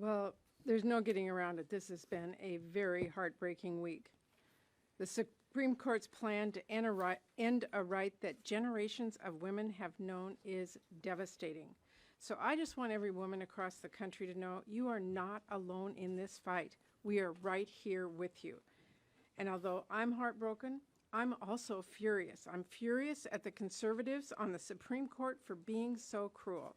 Well, there's no getting around it. This has been a very heartbreaking week. The Supreme Court's plan to end a right that generations of women have known is devastating. So I just want every woman across the country to know you are not alone in this fight. We are right here with you. And although I'm heartbroken, I'm also furious. I'm furious at the conservatives on the Supreme Court for being so cruel.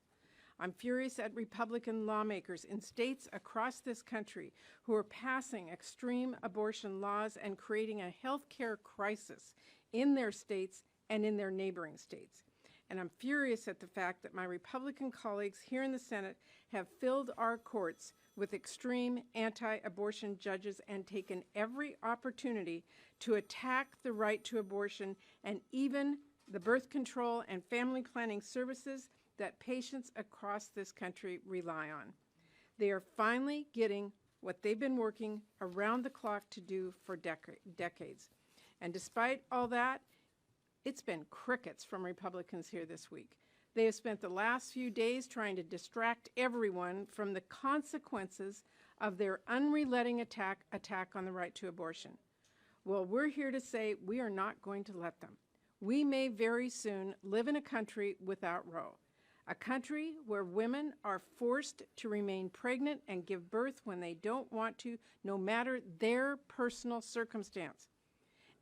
I'm furious at Republican lawmakers in states across this country who are passing extreme abortion laws and creating a health care crisis in their states and in their neighboring states. And I'm furious at the fact that my Republican colleagues here in the Senate have filled our courts with extreme anti-abortion judges and taken every opportunity to attack the right to abortion and even the birth control and family planning services that patients across this country rely on. They are finally getting what they've been working around the clock to do for decades. And despite all that, it's been crickets from Republicans here this week. They have spent the last few days trying to distract everyone from the consequences of their unrelenting attack on the right to abortion. Well, we're here to say we are not going to let them. We may very soon live in a country without Roe, a country where women are forced to remain pregnant and give birth when they don't want to, no matter their personal circumstance.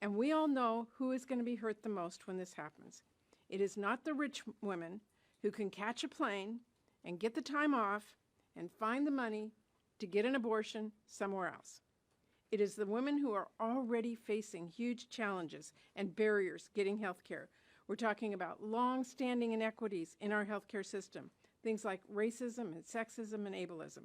And we all know who is going to be hurt the most when this happens. It is not the rich women who can catch a plane and get the time off and find the money to get an abortion somewhere else. It is the women who are already facing huge challenges and barriers getting health care. We're talking about long-standing inequities in our healthcare system, things like racism and sexism and ableism.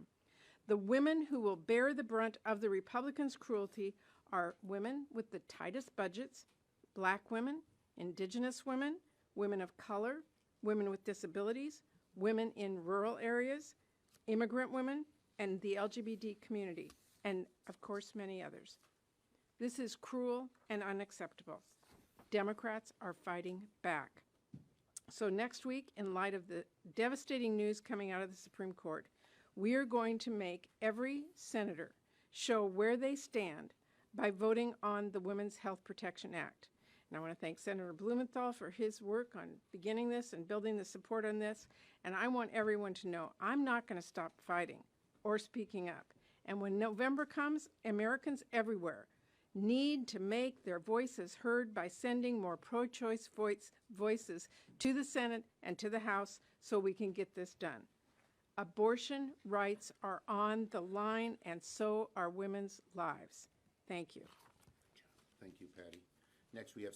The women who will bear the brunt of the Republicans' cruelty are women with the tightest budgets, Black women, Indigenous women, women of color, women with disabilities, women in rural areas, immigrant women, and the LGBT community, and of course many others. This is cruel and unacceptable. Democrats are fighting back. So next week, in light of the devastating news coming out of the Supreme Court, we are going to make every senator show where they stand by voting on the Women's Health Protection Act. And I want to thank Senator Blumenthal for his work on beginning this and building the support on this. And I want everyone to know I'm not going to stop fighting or speaking up. And when November comes, Americans everywhere need to make their voices heard by sending more pro-choice voices to the Senate and to the House so we can get this done. Abortion rights are on the line, and so are women's lives. Thank you. Thank you, Patty. Next, we have